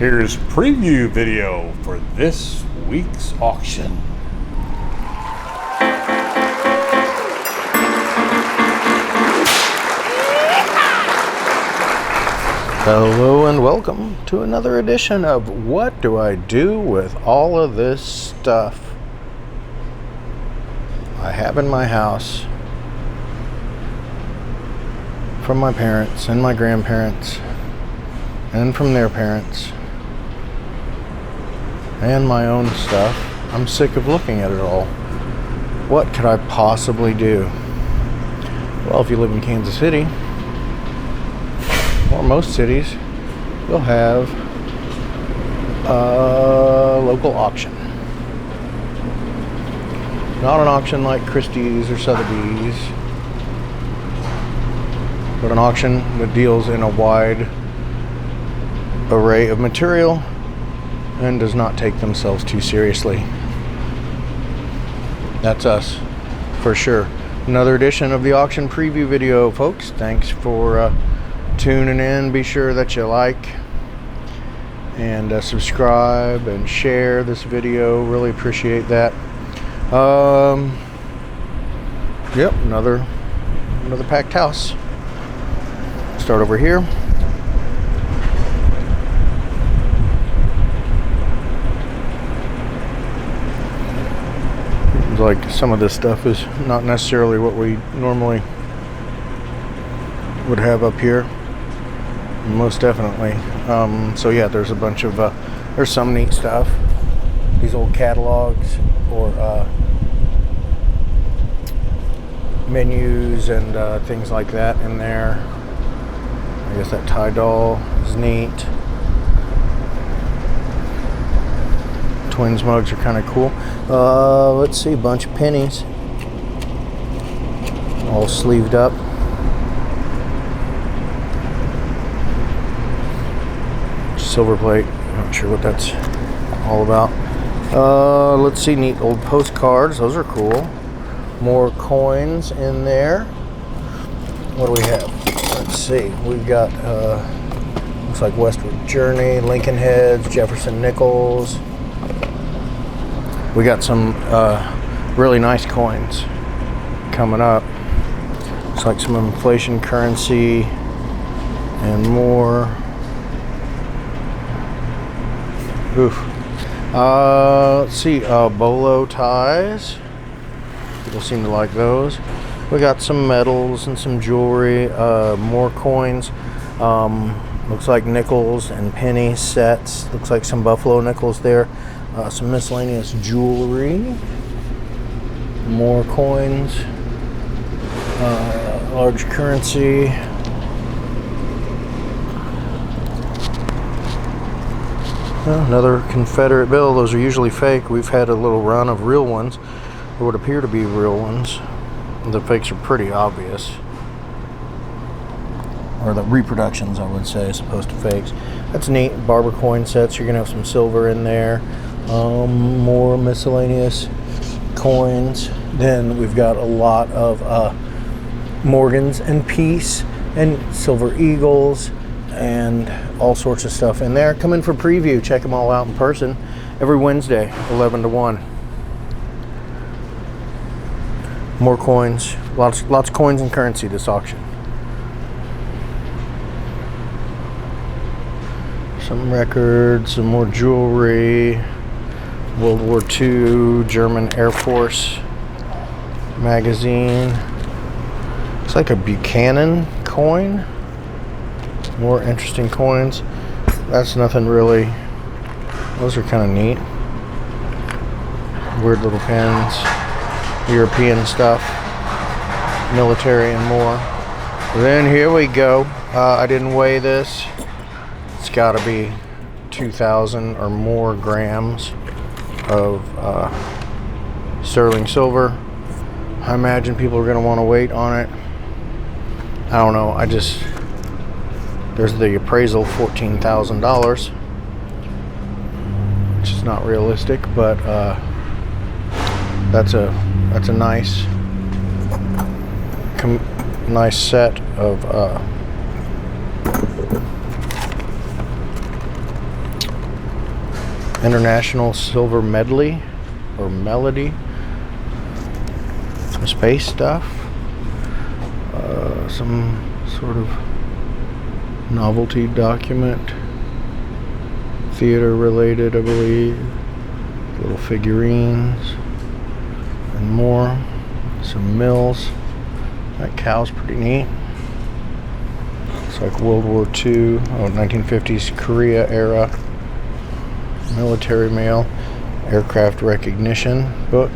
Here's preview video for this week's auction. Hello and welcome to another edition of What Do I Do With All of This Stuff I Have in My House from my parents and my grandparents and from their parents and my own stuff. I'm sick of looking at it all. What could I possibly do? Well, if you live in Kansas City, or most cities, you'll have a local auction. Not an auction like Christie's or Sotheby's, but an auction that deals in a wide array of material and does not take themselves too seriously. That's us, for sure. Another edition of the auction preview video, folks. Thanks for tuning in. Be sure that you like and subscribe and share this video. Really appreciate that. Yep, another packed house. Start over here. Seems like some of this stuff is not necessarily what we normally would have up here. Most definitely. So yeah, there's a bunch of there's some neat stuff. These old catalogs or menus and things like that in there. I guess that tie doll is neat. Twins mugs are kind of cool. Let's see, a bunch of pennies, all sleeved up. Silver plate, not sure what that's all about. Let's see, neat old postcards, those are cool. More coins in there. What do we have? Let's see, we've got looks like Westward Journey, Lincoln Heads, Jefferson Nickels. We got some really nice coins coming up. Looks like some inflation currency and more. Oof. Let's see, bolo ties. People seem to like those. We got some medals and some jewelry, more coins. Looks like nickels and penny sets. Looks like some buffalo nickels there. Some miscellaneous jewelry. More coins. Large currency. Another Confederate bill. Those are usually fake. We've had a little run of real ones, or would appear to be real ones. The fakes are pretty obvious, or the reproductions, I would say, as opposed to fakes. That's neat. Barber coin sets. You're gonna have some silver in there. More miscellaneous coins. Then we've got a lot of Morgans and Peace and Silver Eagles and all sorts of stuff in there. Come in for preview. Check them all out in person every Wednesday, 11 to 1. More coins. Lots of coins and currency this auction. Some records, some more jewelry. World War II, German Air Force magazine. Looks like a Buchanan coin. More interesting coins. That's nothing really. Those are kind of neat. Weird little pins. European stuff. Military and more. Then here we go. I didn't weigh this. It's got to be 2,000 or more grams of sterling silver. I imagine people are going to want to wait on it. I don't know. There's the appraisal, $14,000, which is not realistic, but that's a nice nice set of International Silver Medley or Melody. Some space stuff. Some sort of novelty document. Theater related, I believe. Little figurines and more. Some mills. That cow's pretty neat. It's like World War II, 1950s Korea era military mail, aircraft recognition book,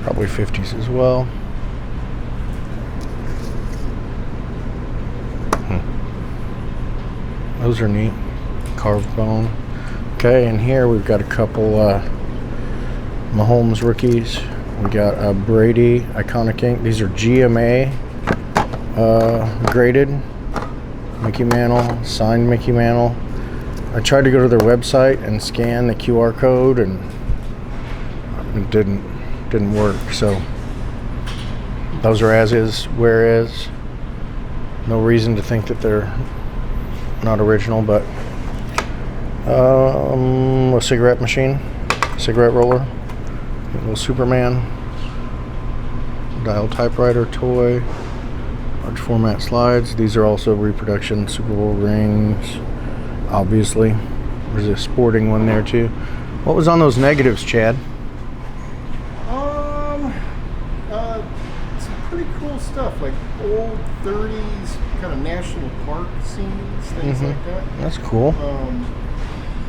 probably 50s as well. Those are neat. Carved bone. Okay, and here we've got a couple Mahomes rookies. We got Brady Iconic Ink. These are GMA graded Mickey Mantle, signed Mickey Mantle. I tried to go to their website and scan the QR code, and it didn't work. So those are as is, where is. No reason to think that they're not original, but a cigarette machine, cigarette roller, a little Superman, dial typewriter toy, large format slides. These are also reproduction Super Bowl rings, obviously. There's a sporting one there too. What was on those negatives, Chad? Some pretty cool stuff, like old 30s kind of national park scenes, things like that. That's cool.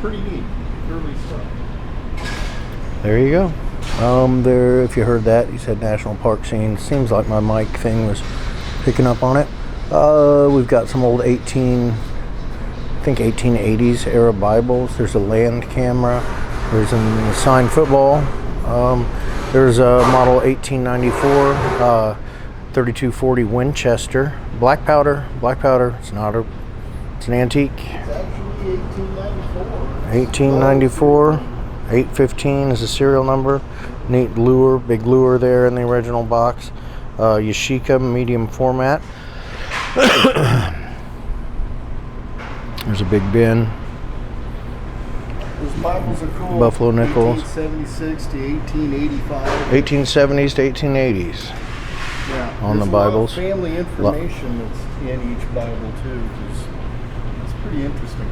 Pretty neat, early stuff. There you go. There, if you heard that, he said national park scene. Seems like my mic thing was picking up on it. We've got some old 1880s era Bibles. There's a land camera. There's a signed football. There's a model 1894 3240 Winchester. Black powder. It's not a. It's an antique. It's actually 1894. 1894. 815 is the serial number. Neat lure, big lure there in the original box. Yashica medium format. There's a big bin. Those Bibles are cool. Buffalo nickels. 1876 to 1885. 1870s to 1880s. Yeah. On the There's Bibles. A lot of family information that's in each Bible too. It's pretty interesting.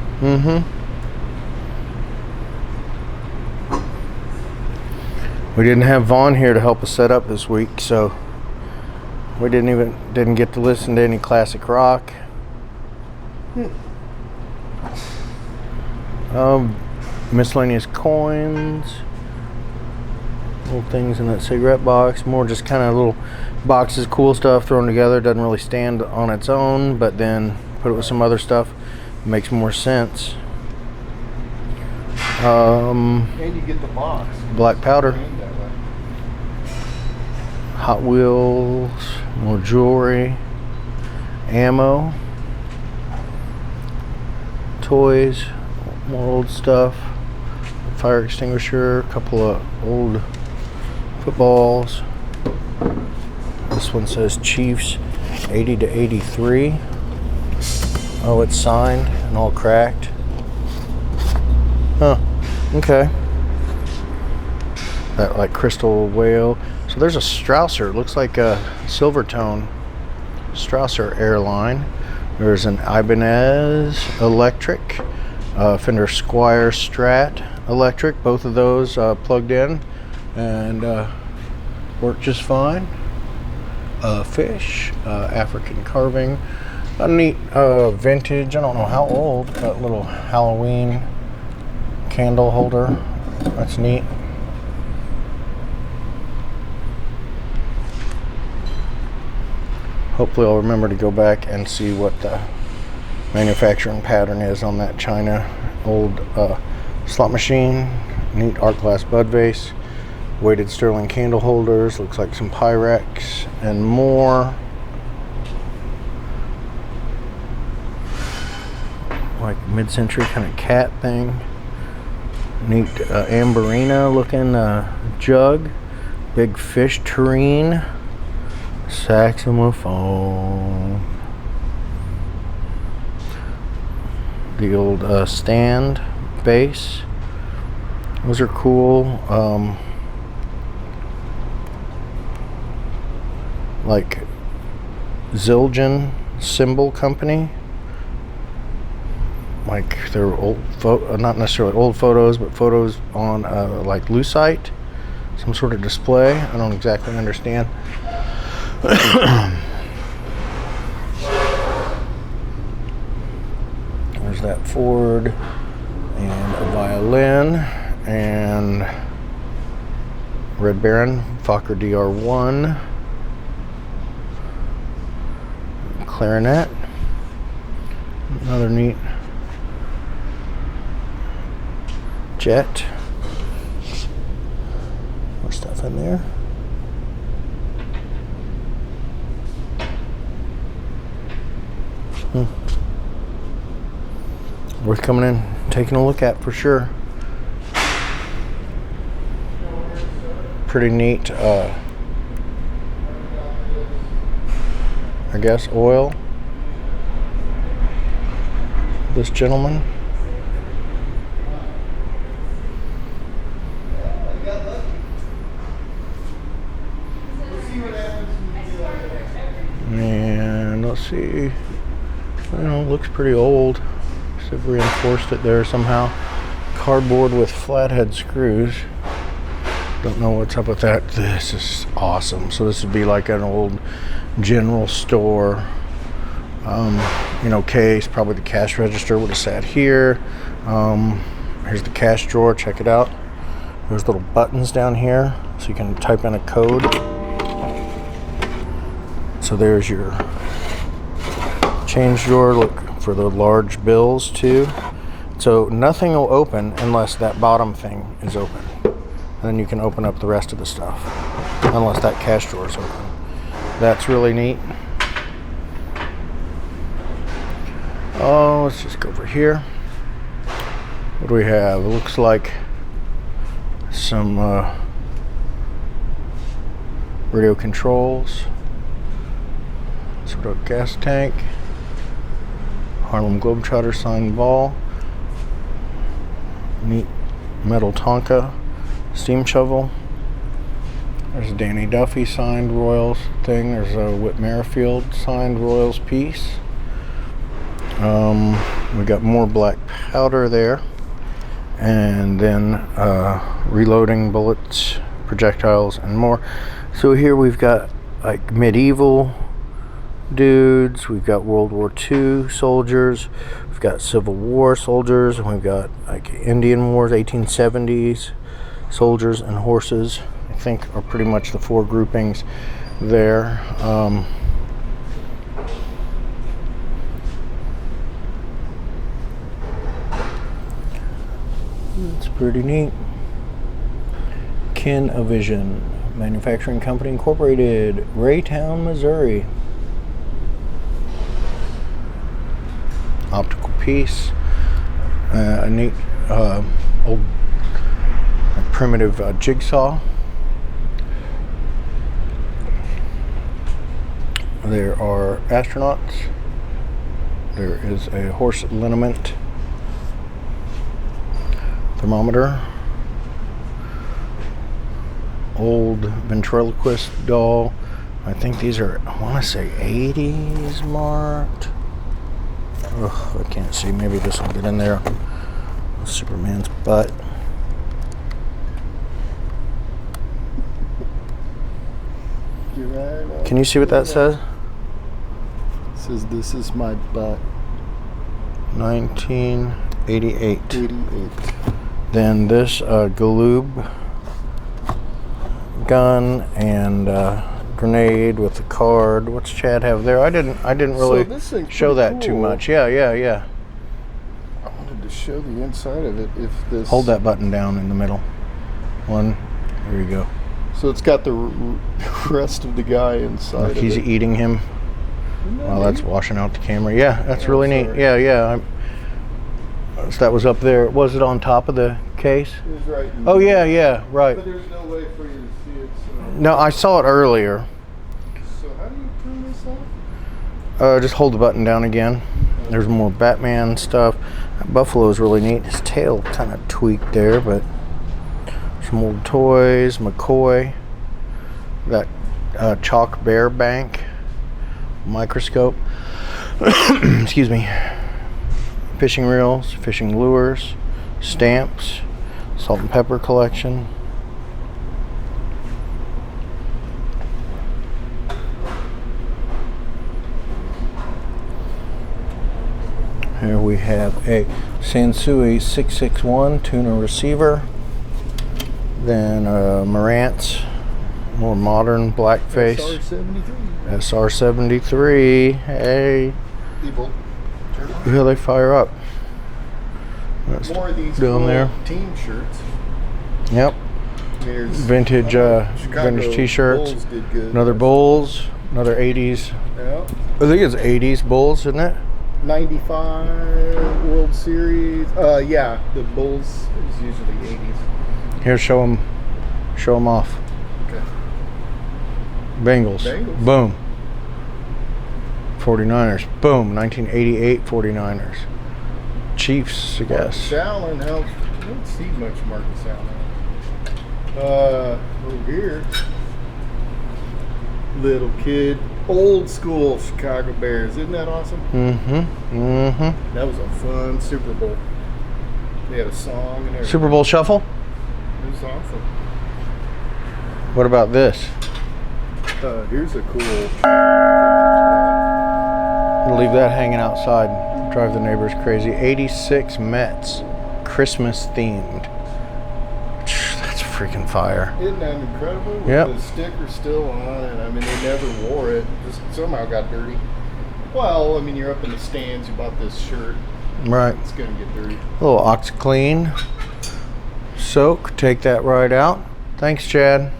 We didn't have Vaughn here to help us set up this week, so we didn't get to listen to any classic rock. Miscellaneous coins, little things in that cigarette box, more just kind of little boxes, cool stuff thrown together. Doesn't really stand on its own, but then put it with some other stuff, makes more sense. And you get the box. Black powder. Hot Wheels, more jewelry, ammo, toys, more old stuff, fire extinguisher, a couple of old footballs. This one says Chiefs 80 to 83. Oh, it's signed and all cracked. Huh, okay. That like crystal whale. So there's a Strausser, it looks like a Silvertone Strausser airline. There's an Ibanez electric, Fender Squire Strat electric, both of those plugged in and work just fine. Fish, African carving, a neat vintage, I don't know how old, but little Halloween candle holder, that's neat. Hopefully I'll remember to go back and see what the manufacturing pattern is on that China old slot machine. Neat art glass bud vase, weighted sterling candle holders, looks like some Pyrex and more. Like mid-century kind of cat thing. Neat Amberina looking jug. Big fish tureen. Saxophone. The old stand bass. Those are cool. Like Zildjian Symbol Company. Like they're old not necessarily old photos, but photos on like lucite, some sort of display. I don't exactly understand. There's that Ford and a violin and Red Baron Fokker DR1 clarinet. Another neat jet. More stuff in there. Worth coming in, taking a look at for sure. Pretty neat, I guess, oil. This gentleman. And let's see, looks pretty old. They've reinforced it there somehow. Cardboard with flathead screws. Don't know what's up with that. This is awesome. So this would be like an old general store, case. Probably the cash register would have sat here. Here's the cash drawer. Check it out. There's little buttons down here, so you can type in a code. So there's your change drawer. Look for the large bills too. So nothing will open unless that bottom thing is open. And then you can open up the rest of the stuff, unless that cash drawer is open. That's really neat. Oh, let's just go over here. What do we have? It looks like some radio controls. Sort of gas tank. Harlem Globetrotter signed ball. Neat metal Tonka steam shovel. There's a Danny Duffy signed Royals thing. There's a Whit Merrifield signed Royals piece. We got more black powder there. And then reloading bullets, projectiles, and more. So here we've got like medieval dudes, we've got World War II soldiers, we've got Civil War soldiers, and we've got like Indian Wars, 1870s soldiers and horses. I think are pretty much the four groupings there. It's pretty neat. Kin-A-Vision Manufacturing Company Incorporated, Raytown, Missouri. Optical piece, a neat old primitive jigsaw. There are astronauts. There is a horse liniment thermometer. Old ventriloquist doll. I think these are, I want to say 80s marked. Ugh, I can't see. Maybe this will get in there. Superman's butt. Can you see what that says? It says, "This is my butt." 1988. 88. Then this Galoob gun and grenade with the card. What's Chad have there? I didn't really show that too much. Yeah. I wanted to show the inside of it. If this Hold that button down in the middle. One. There you go. So it's got the rest of the guy inside. Look, he's eating him. Well, that's washing out the camera. Yeah, that's really neat. Yeah. So that was up there. Was it on top of the case? It was right. Oh yeah, right. But there's no way for you to see it. So. No, I saw it earlier. So how do you turn this off? Just hold the button down again. There's more Batman stuff. That buffalo is really neat. His tail kind of tweaked there, but Some old toys, McCoy. That chalk bear bank. Microscope. Excuse me. Fishing reels, fishing lures, stamps, salt and pepper collection. Here we have a Sansui 661 tuna receiver. Then Marantz, more modern blackface. SR-73. SR-73. Hey. Yeah, they fire up. That's more of these down cool there. team shirts. Yep. There's Vintage vintage t-shirts. Bulls did good. Another Bulls. Another 80s. Yeah. I think it's 80s Bulls, isn't it? 95 World Series. Yeah, the Bulls is usually 80s. Here, show them off. Okay. Bengals. Boom. 49ers. Boom. 1988 49ers. Chiefs, I guess. Marcus Allen. I don't see much Marcus Allen. Over here, little kid, old school Chicago Bears. Isn't that awesome? That was a fun Super Bowl. They had a song and everything. Super Bowl shuffle? It was awesome. What about this? Here's a cool. Leave that hanging outside. Drive the neighbors crazy. 86 Mets. Christmas themed. That's freaking fire. Isn't that incredible? With Yep. the sticker still on it. I mean, they never wore it. Just somehow got dirty. Well, I mean, you're up in the stands. You bought this shirt. Right. It's gonna get dirty. A little OxyClean. Soak. Take that right out. Thanks, Chad.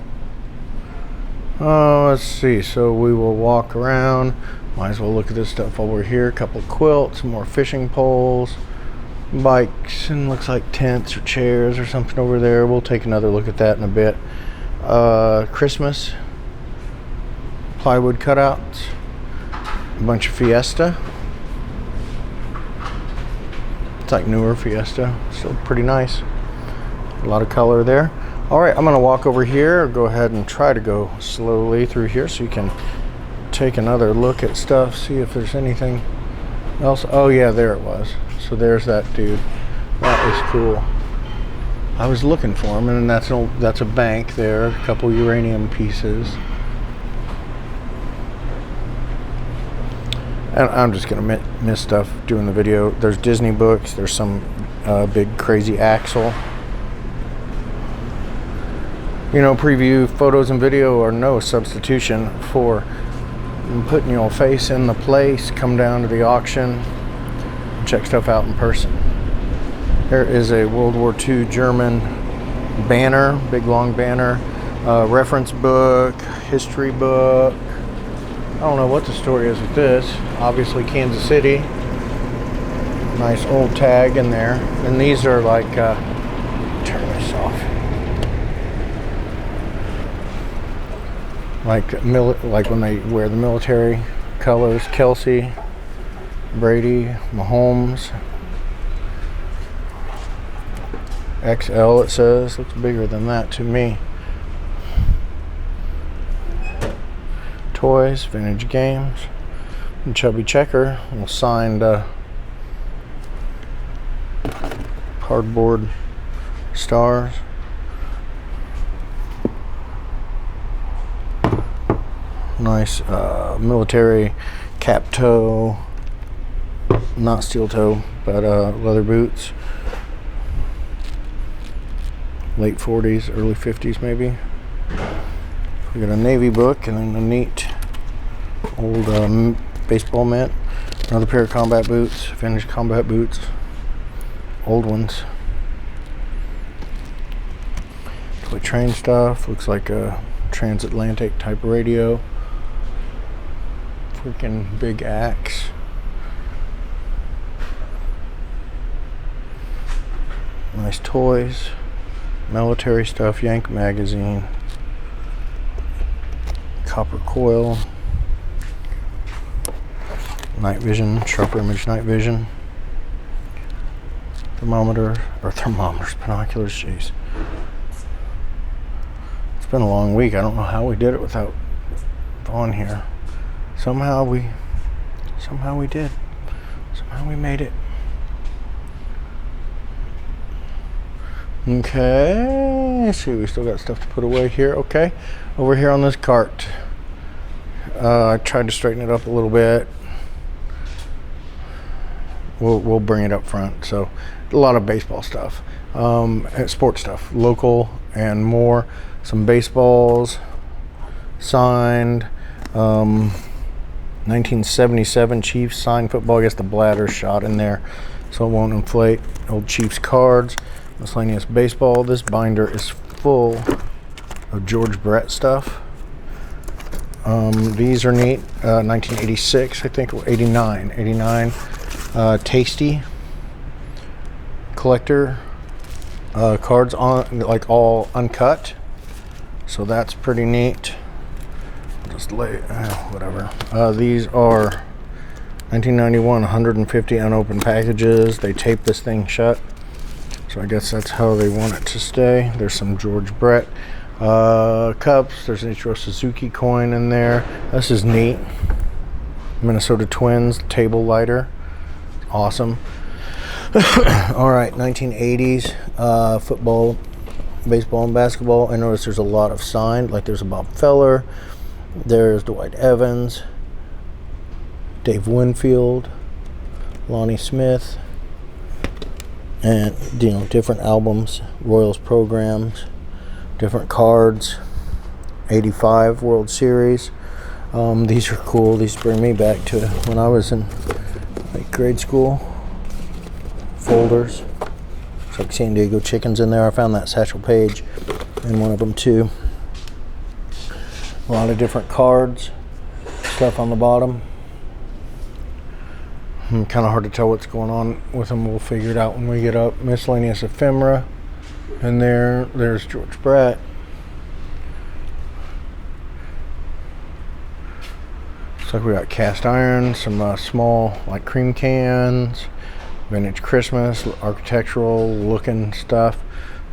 Let's see. So we will walk around. Might as well look at this stuff while we're here. A couple of quilts, more fishing poles, bikes, and looks like tents or chairs or something over there. We'll take another look at that in a bit. Christmas, plywood cutouts, a bunch of Fiesta. It's like newer Fiesta, still pretty nice. A lot of color there. All right, I'm gonna walk over here, or go ahead and try to go slowly through here so you can take another look at stuff, see if there's anything else. Oh yeah, there it was. So there's that dude. That is cool. I was looking for him, and that's a bank there. A couple uranium pieces. And I'm just gonna miss stuff doing the video. There's Disney books. There's some big crazy axle. You know, preview photos and video are no substitution for putting your face in the place. Come down to the auction, check stuff out in person. There is a World War II German banner, big long banner, reference book, history book. I don't know what the story is with this. Obviously Kansas City. Nice old tag in there. And these are like, turn this off. Like when they wear the military colors. Kelsey, Brady, Mahomes. XL it says. Looks bigger than that to me. Toys, vintage games. And Chubby Checker, little signed cardboard stars. Nice military cap toe, not steel toe, but leather boots. Late 40s, early 50s maybe. We got a Navy book and then a neat old baseball mitt. Another pair of combat boots, vintage combat boots. Old ones. Toy train stuff, looks like a transatlantic type radio. Freaking big axe. Nice toys. Military stuff, Yank magazine. Copper coil. Night vision, sharper image night vision. Thermometers, binoculars, jeez. been a long week. I don't know how we did it without Vaughn here. Somehow we did. Somehow we made it. Okay, let's see, we still got stuff to put away here. Okay, over here on this cart, I tried to straighten it up a little bit. We'll bring it up front. So a lot of baseball stuff, sports stuff, local and more. Some baseballs, signed, 1977 Chiefs signed football. I guess the bladder shot in there, so it won't inflate. Old Chiefs cards, miscellaneous baseball. This binder is full of George Brett stuff. These are neat. 1986, I think, or 89. Tasty collector cards on, like, all uncut. So that's pretty neat. Just lay, whatever. These are 1991, 150 unopened packages. They tape this thing shut. So I guess that's how they want it to stay. There's some George Brett cups. There's an Ichiro Suzuki coin in there. This is neat. Minnesota Twins table lighter. Awesome. All right, 1980s football, baseball, and basketball. I noticed there's a lot of signed. Like there's a Bob Feller. There's Dwight Evans, Dave Winfield, Lonnie Smith, and different albums, Royals programs, different cards. 85 World Series. These are cool. These bring me back to when I was in grade school. Folders. It's like San Diego Chickens in there. I found that Satchel Paige in one of them too. A lot of different cards, stuff on the bottom. Kind of hard to tell what's going on with them. We'll figure it out when we get up. Miscellaneous ephemera. And there's George Brett. Looks like we got cast iron, some small like cream cans, vintage Christmas, architectural looking stuff.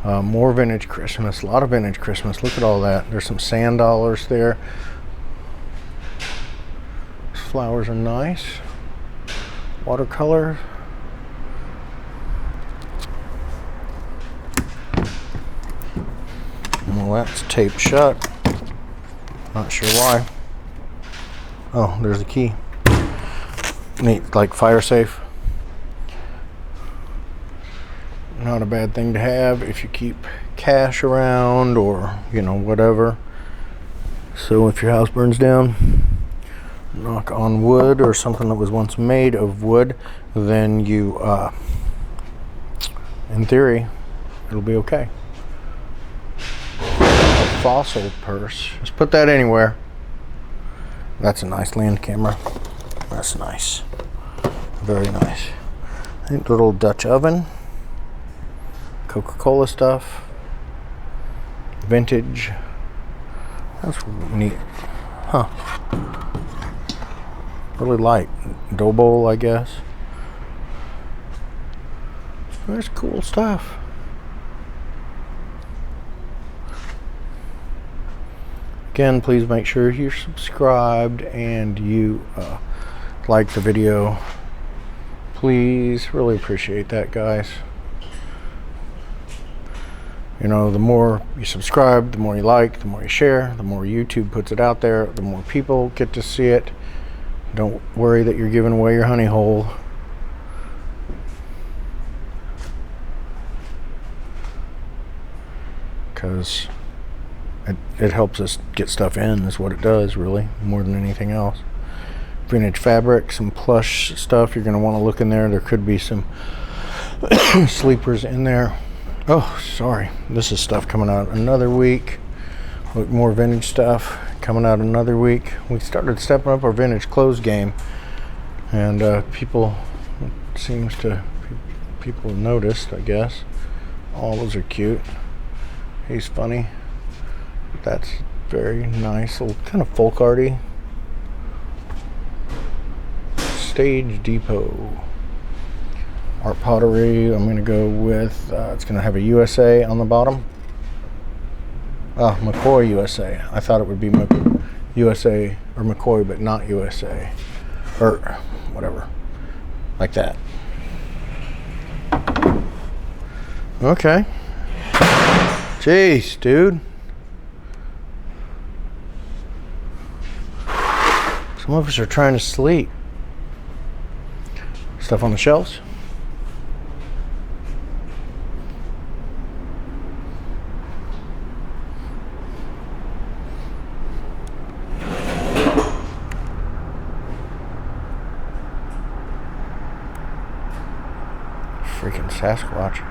More vintage Christmas, a lot of vintage Christmas. Look at all that. There's some sand dollars there. These flowers are nice. Watercolor. Well, that's taped shut. Not sure why. Oh, there's the key. Neat, like fire safe. Not a bad thing to have if you keep cash around or whatever. So if your house burns down, knock on wood or something that was once made of wood, then you in theory it'll be okay. A fossil purse, just put that anywhere. That's a nice land camera. That's nice, very nice. I think the little Dutch oven. Coca-Cola stuff, vintage. That's neat, huh? Really light dough bowl, I guess. That's cool stuff. Again, please make sure you're subscribed and you like the video. Please, really appreciate that, guys. The more you subscribe, the more you like, the more you share, the more YouTube puts it out there, the more people get to see it. Don't worry that you're giving away your honey hole. Because it helps us get stuff in, is what it does, really, more than anything else. Vintage fabric, some plush stuff, you're going to want to look in there. There could be some sleepers in there. Oh, sorry. This is stuff coming out another week. Look, more vintage stuff coming out another week. We started stepping up our vintage clothes game, and people noticed, I guess. All those are cute. He's funny. That's very nice. Little kind of folk arty. Stage Depot. Art pottery. I'm going to go with, it's going to have a USA on the bottom. McCoy USA. I thought it would be USA or McCoy, but not USA. Or whatever. Like that. Okay. Jeez, dude. Some of us are trying to sleep. Stuff on the shelves. Freaking Sasquatch.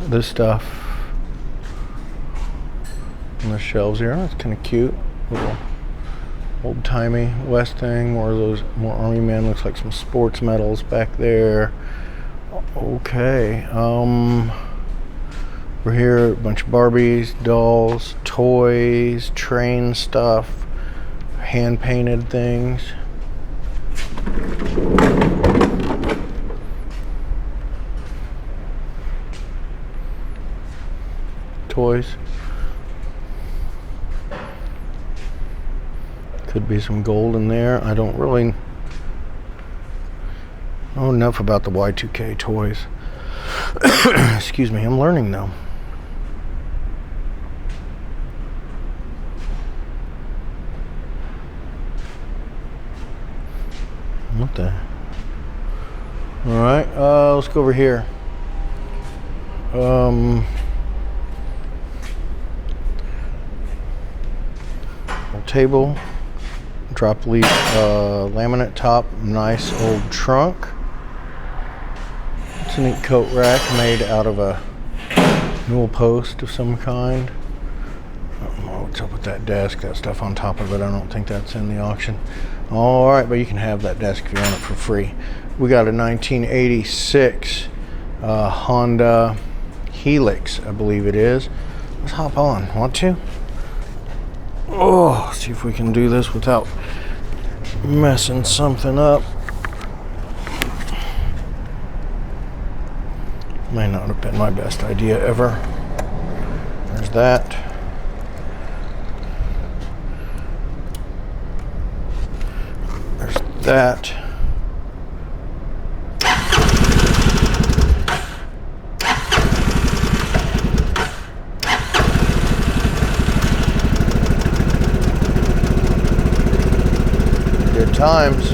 This stuff on the shelves here, it's kind of cute. Little old-timey West thing, more of those, more Army men, looks like some sports medals back there. Okay, we're here, a bunch of Barbies, dolls, toys, train stuff, hand-painted things. Toys. Could be some gold in there. I don't really know enough about the Y2K toys. Excuse me, I'm learning though. What the? Alright, let's go over here. Table, drop leaf, laminate top, nice old trunk. It's a neat coat rack made out of a newel post of some kind. I don't know what's up with that desk, that stuff on top of it. I don't think that's in the auction. All right, but you can have that desk if you want it for free. We got a 1986 Honda Helix, I believe it is. Let's hop on. Want to? Oh, see if we can do this without messing something up. May not have been my best idea ever. There's that. There's that. Times.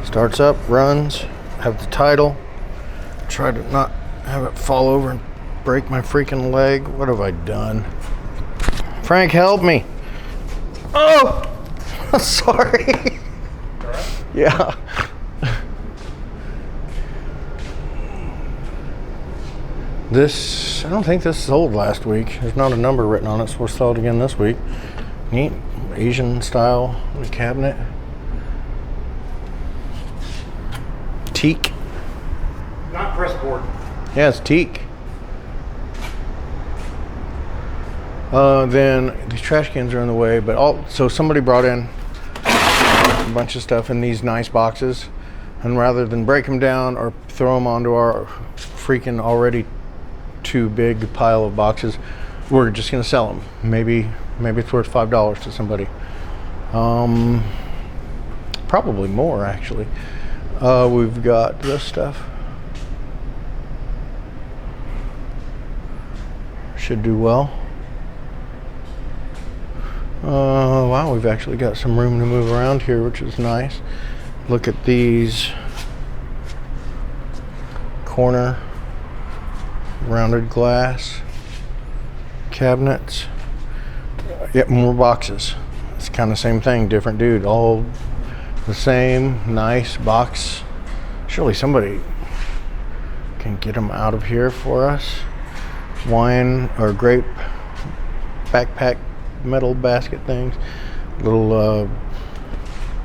Starts up, runs, have the title. Try to not have it fall over and break my freaking leg. What have I done? Frank, help me. Oh! Sorry. Yeah. This, I don't think this sold last week. There's not a number written on it, so we'll sell it again this week. Neat Asian style cabinet. Teak. Not pressboard. Yeah, it's teak. Then these trash cans are in the way, but so somebody brought in a bunch of stuff in these nice boxes, and rather than break them down or throw them onto our freaking already too big pile of boxes, we're just gonna sell them. Maybe it's worth $5 to somebody. Probably more actually. We've got this stuff. Should do well. Wow, we've actually got some room to move around here, which is nice. Look at these corner rounded glass cabinets. Yep, more boxes. It's kind of the same thing, different dude, all the same nice box. Surely somebody can get them out of here for us. Wine or grape backpack metal basket things, little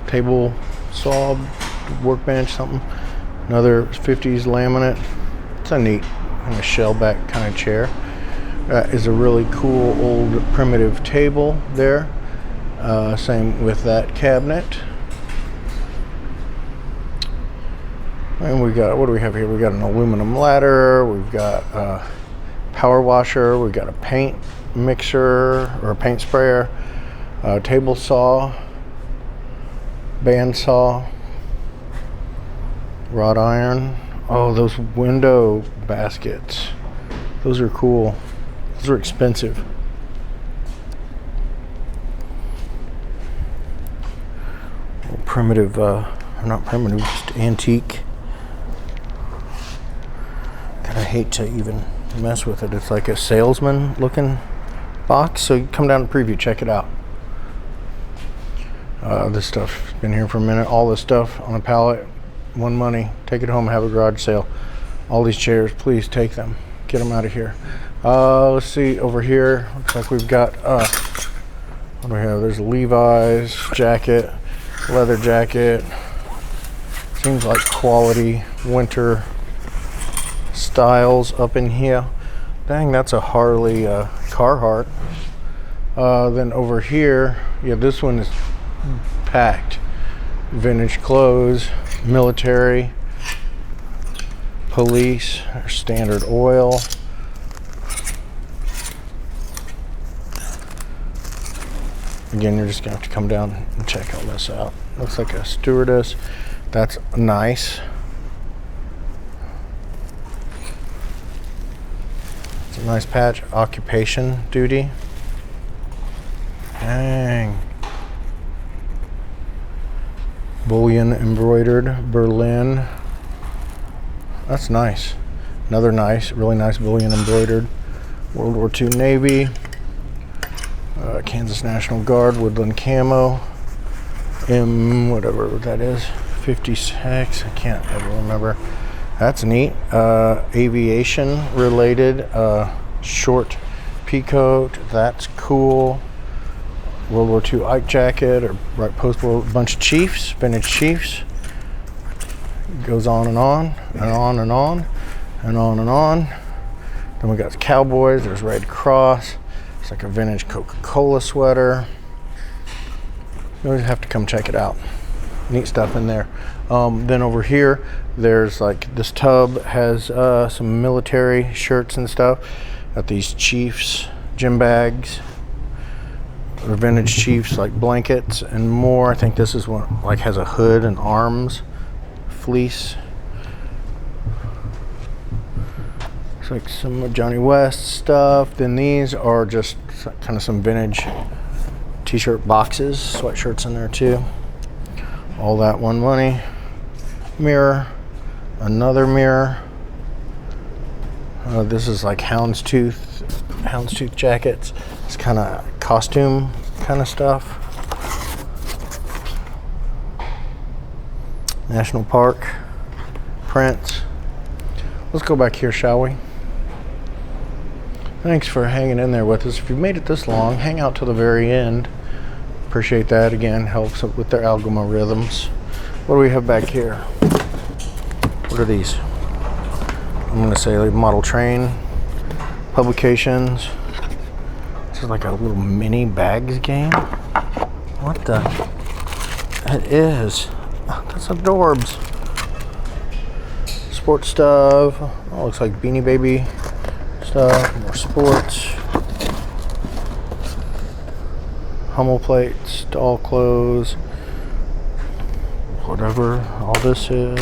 table saw, workbench, something. Another 50s laminate. It's a neat kind of shell back kind of chair. Is a really cool old primitive table there. Same with that cabinet. And we got, what do we have here? We got an aluminum ladder. We've got a power washer. We've got a paint mixer or a paint sprayer, a table saw, band saw, wrought iron. Oh, those window baskets. Those are cool. Those are expensive. Primitive, not primitive, just antique. I hate to even mess with it. It's like a salesman looking box. So you come down and preview, check it out. This stuff's been here for a minute. All this stuff on a pallet, one money. Take it home, have a garage sale. All these chairs, please take them. Get them out of here. Let's see, over here, looks like we've got, what do we have? There's a Levi's jacket, leather jacket. Seems like quality winter styles up in here. Dang, that's a Harley Carhartt. Then over here, yeah, this one is packed. Vintage clothes, military, police, Standard Oil. Again, you're just gonna have to come down and check all this out. Looks like a stewardess. That's nice. It's a nice patch. Occupation duty. Dang. Bullion embroidered, Berlin. That's nice. Another nice, really nice bullion embroidered. World War II Navy. Kansas National Guard, woodland camo. Whatever that is. 56, I can't ever remember. That's neat. Aviation related, short peacoat. That's cool. World War II Ike jacket, or right post-war, bunch of Chiefs, vintage Chiefs. Goes on and on and on and on and on and on. Then we got the Cowboys. There's Red Cross. It's like a vintage Coca-Cola sweater. You always have to come check it out. Neat stuff in there. Then over here, there's like this tub has some military shirts and stuff. Got these Chiefs gym bags. Or vintage Chiefs like blankets and more. I think this is one like has a hood and arms, fleece. It's like some Johnny West stuff. Then these are just kind of some vintage t-shirt boxes, sweatshirts in there too. All that one money. Mirror, another mirror. This is like houndstooth jackets. It's kind of costume kind of stuff. National Park, prints. Let's go back here, shall we? Thanks for hanging in there with us. If you made it this long, hang out till the very end. Appreciate that. Again, helps with their algorithms. What do we have back here? What are these? I'm gonna say like model train, publications. This is like a little mini bags game. What the? It is. That's adorbs. Sports stuff. Oh, looks like Beanie Baby stuff. More sports. Hummel plates, doll clothes. Whatever all this is.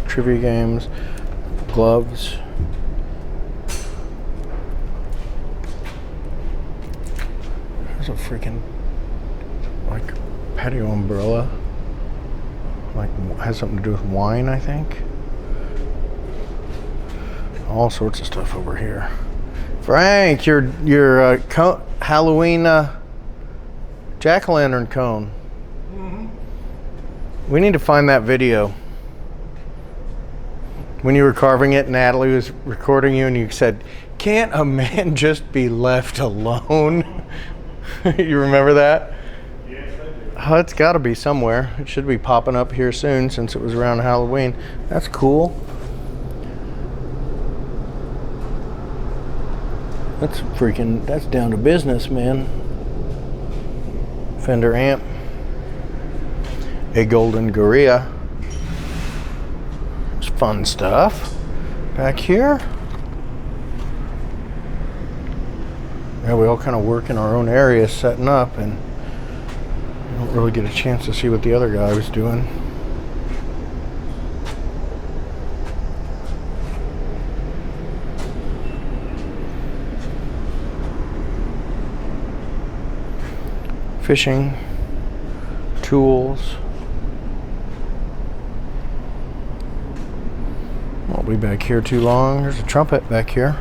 Trivia games. Gloves. There's a freaking like patio umbrella. Like has something to do with wine, I think. All sorts of stuff over here. Frank, your Halloween jack-o'-lantern cone. Mm-hmm. We need to find that video. When you were carving it, Natalie was recording you and you said, "Can't a man just be left alone?" You remember that? Yes, I do. Oh, it's got to be somewhere. It should be popping up here soon since it was around Halloween. That's cool. That's down to business, man. Fender amp, a golden gorilla. There's fun stuff back here. Yeah, we all kind of work in our own areas setting up, and don't really get a chance to see what the other guy was doing. Fishing, tools. Won't be back here too long. There's a trumpet back here.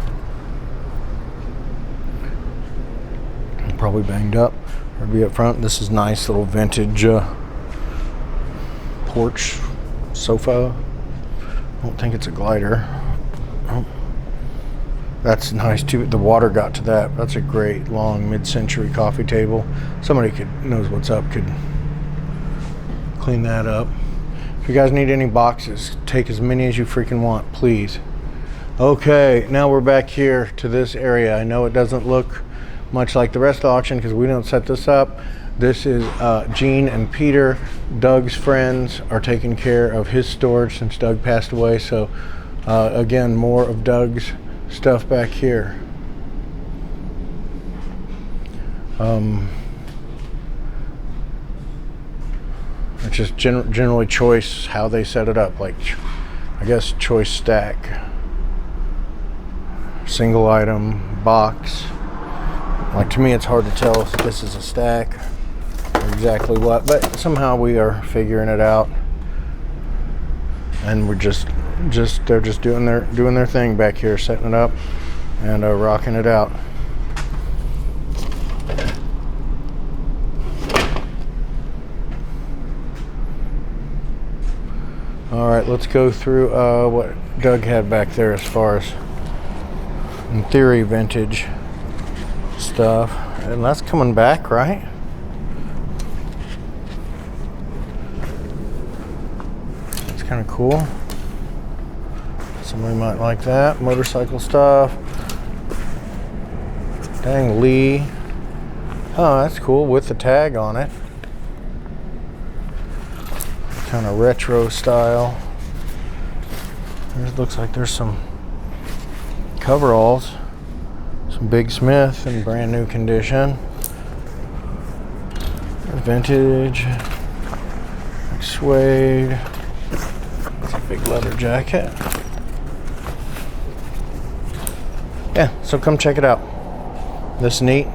Probably banged up. It'll be up front. This is nice little vintage porch sofa. I don't think it's a glider. Oh. That's nice too. The water got to that. That's a great long mid-century coffee table. Somebody knows what's up could clean that up. If you guys need any boxes, take as many as you freaking want, please. Okay, now we're back here to this area. I know it doesn't look much like the rest of the auction because we don't set this up. This is Gene and Peter. Doug's friends are taking care of his storage since Doug passed away. So again, more of Doug's stuff back here. It's just generally choice how they set it up, like I guess choice stack, single item, box. Like to me it's hard to tell if this is a stack or exactly what, but somehow we are figuring it out, and we're they're just doing their thing back here, setting it up and rocking it out. All right, let's go through what Doug had back there as far as, in theory, vintage stuff. And that's coming back, right? It's kind of cool. Somebody might like that. Motorcycle stuff. Dang, Lee. Oh, that's cool with the tag on it. Kind of retro style. It looks like there's some coveralls. Some Big Smith in brand new condition. Vintage. Like suede. It's a big leather jacket. Yeah, so come check it out. This is neat.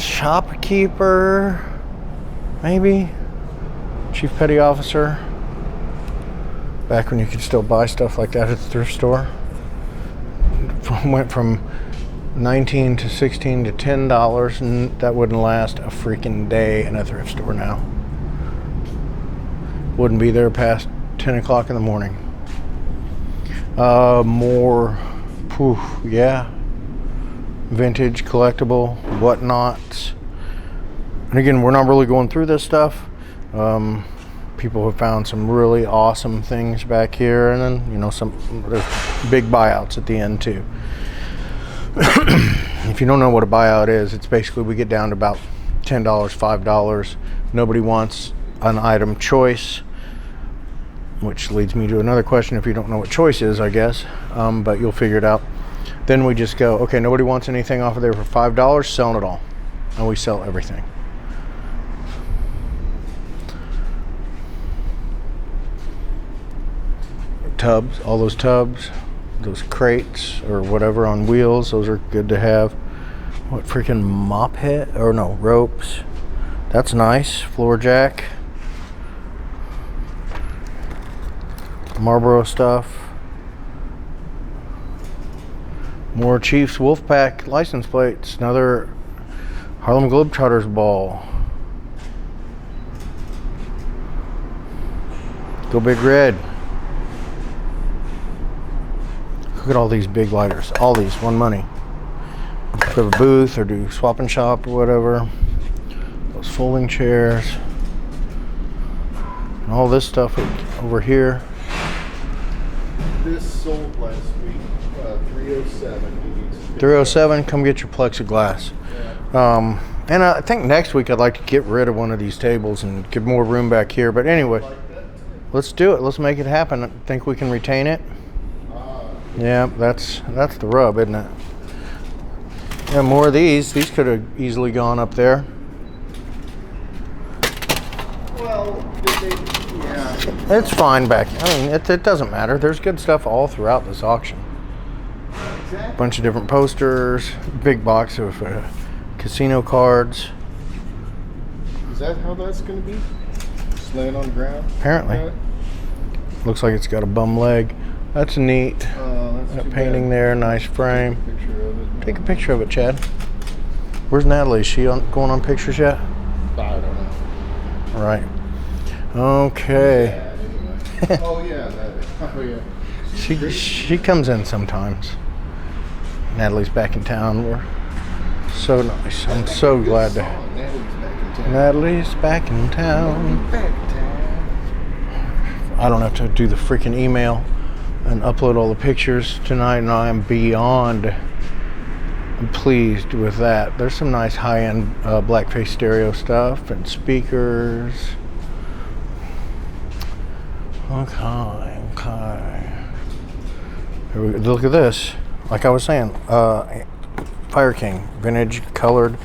Shopkeeper, maybe? Chief Petty Officer. Back when you could still buy stuff like that at the thrift store. Went from $19 to $16 to $10, and that wouldn't last a freaking day in a thrift store now. Wouldn't be there past 10 o'clock in the morning. More, yeah. Vintage, collectible, whatnots. And again, we're not really going through this stuff. People have found some really awesome things back here, and then there's big buyouts at the end too. If you don't know what a buyout is, it's basically we get down to about $10, $5. Nobody wants an item choice, which leads me to another question. If you don't know what choice is, I guess, but you'll figure it out. Then we just go, okay, nobody wants anything off of there for $5, selling it all, and we sell everything. Tubs, all those tubs, those crates or whatever on wheels, those are good to have. What freaking mop head, or no, ropes. That's nice. Floor jack. Marlboro stuff. More Chiefs Wolfpack license plates. Another Harlem Globetrotters ball. Go Big Red. Look at all these big lighters. All these, one money. If you have a booth or do swap and shop or whatever. Those folding chairs. And all this stuff over here. This sold last week, 307. 307, come get your plexiglass. Yeah. And I think next week I'd like to get rid of one of these tables and get more room back here. But anyway, let's do it. Let's make it happen. Think we can retain it? Yeah, that's the rub, isn't it? Yeah, more of these. These could have easily gone up there. Well, yeah. It's fine back. I mean, it doesn't matter. There's good stuff all throughout this auction. Exactly. Bunch of different posters, big box of casino cards. Is that how that's going to be? Just laying on the ground? Apparently. Looks like it's got a bum leg. That's neat. That's That too painting bad. there, nice frame. Picture of it. Take a picture of it, Chad. Where's Natalie? Is she going on pictures yet? I don't know. All right. Okay. Yeah, anyway. Oh yeah, oh yeah. She comes in sometimes. Natalie's back in town. We're so nice. I'm so glad to. Natalie's back in town. Natalie's back in town. I don't have to do the freaking email and upload all the pictures tonight, and I am beyond pleased with that. There's some nice high-end blackface stereo stuff and speakers. Okay. Here we go. Look at this. Like I was saying, Fire King, vintage colored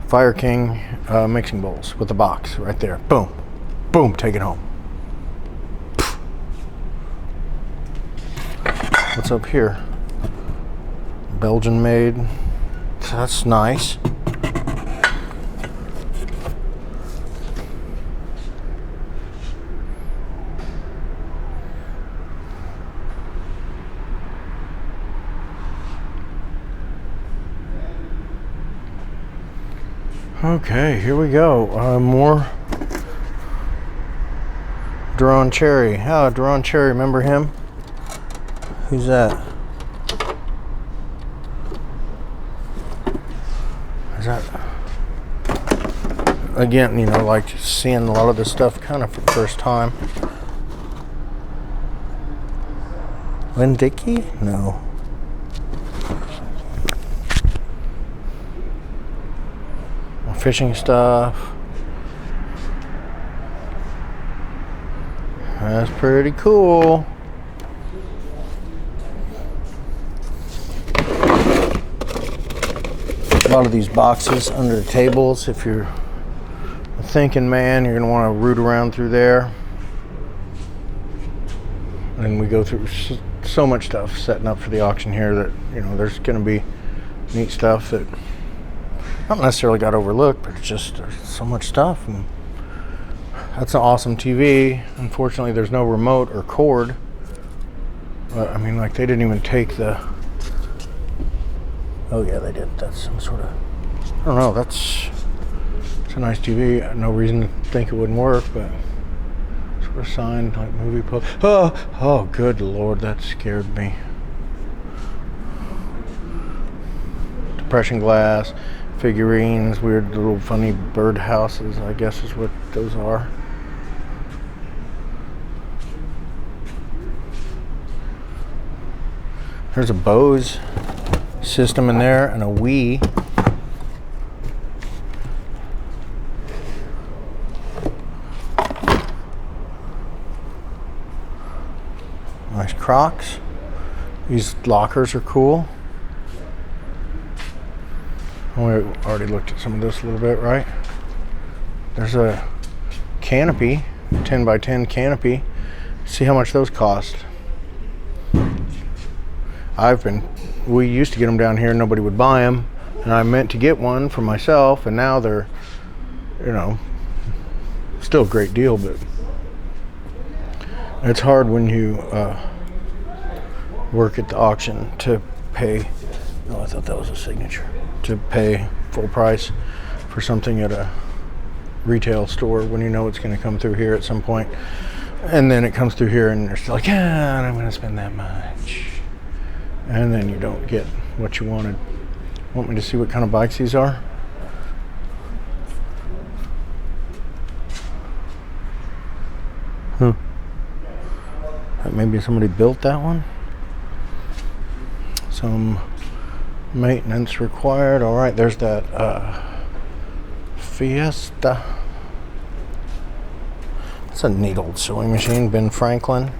Fire King mixing bowls with the box right there. Boom. Boom, take it home. What's up here? Belgian made. That's nice. Okay, here we go. More Drawn Cherry. Oh, Drawn Cherry, remember him? Who's that? Is that? Again, you know, like seeing a lot of this stuff kind of for the first time. Lynn Dickey? No. Fishing stuff. That's pretty cool. A lot of these boxes under the tables. If you're a thinking man, you're going to want to root around through there. And we go through so much stuff setting up for the auction here that, you know, there's going to be neat stuff that not necessarily got overlooked, but it's just there's so much stuff. And that's an awesome TV. Unfortunately, there's no remote or cord. But I mean, like, they didn't even take the. Oh yeah, they did. That's some sort of. I don't know. It's a nice TV. No reason to think it wouldn't work, but sort of signed like movie post. Oh, good Lord, that scared me. Depression glass. Figurines, weird little funny bird houses, I guess is what those are. There's a Bose system in there and a Wii. Nice Crocs. These lockers are cool. We already looked at some of this a little bit, right? There's a canopy, 10 by 10 canopy. See how much those cost. We used to get them down here, nobody would buy them, and I meant to get one for myself, and now they're, you know, still a great deal, but it's hard when you work at the auction to pay. Oh, I thought that was a signature. To pay full price for something at a retail store when you know it's going to come through here at some point, and then it comes through here and you're still like, yeah, I'm going to spend that much, and then you don't get what you wanted. Want me to see what kind of bikes these are? Maybe somebody built that one. Some maintenance required. All right, there's that Fiesta. It's a neat old sewing machine, Ben Franklin.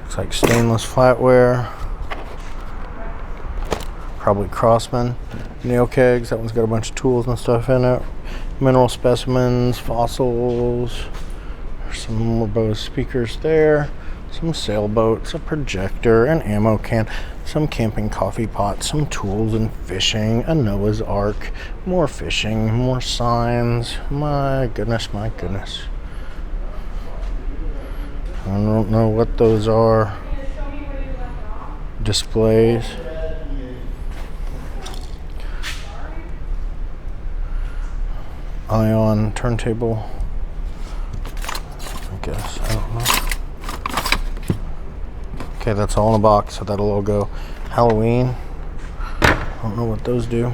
Looks like stainless flatware. Probably Craftsman. Nail kegs, that one's got a bunch of tools and stuff in it. Mineral specimens, fossils. There's some more Bose speakers there. Some sailboats, a projector, an ammo can, some camping coffee pots, some tools and fishing, a Noah's Ark, more fishing, more signs. My goodness, my goodness. I don't know what those are. Displays. Ion turntable. I guess, I don't know. Okay, that's all in a box, so that'll all go. Halloween. I don't know what those do.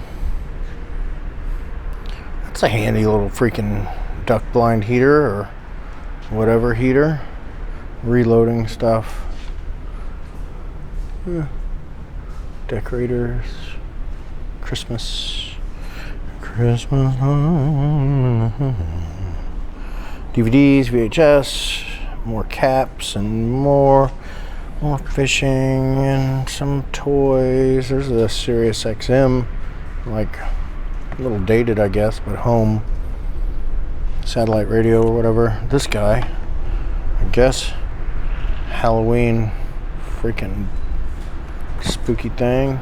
That's a handy little freaking duck blind heater or whatever heater. Reloading stuff. Decorators. Christmas. DVDs, VHS, more caps and more fishing and some toys. There's a Sirius XM, like a little dated, I guess, but home satellite radio or whatever. This guy, I guess, Halloween freaking spooky thing.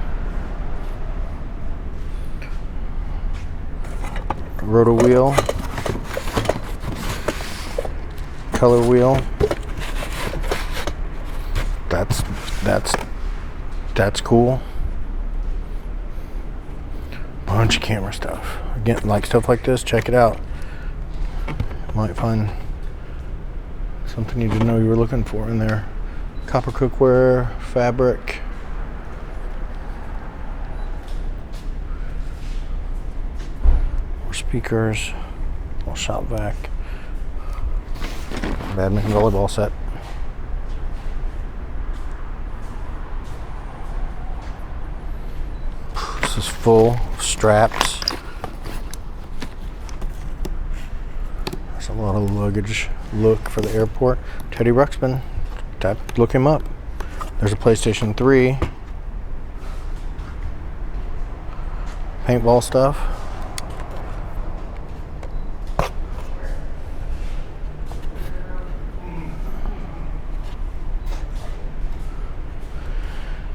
Roto wheel, color wheel. That's cool. Bunch of camera stuff. Again, like stuff like this, check it out. Might find something you didn't know you were looking for in there. Copper cookware, fabric. Speakers, little shop vac, badminton volleyball set. This is full of straps. There's a lot of luggage. Look for the airport. Teddy Ruxpin, look him up. There's a PlayStation 3. Paintball stuff.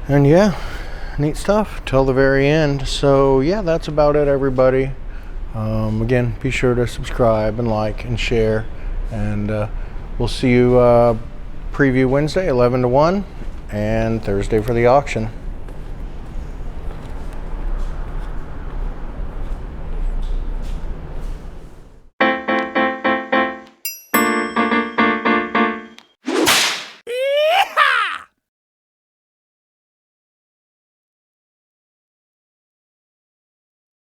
And yeah, neat stuff till the very end. So yeah, that's about it, everybody. Again, be sure to subscribe and like and share, and we'll see you preview Wednesday 11 to 1 and Thursday for the auction.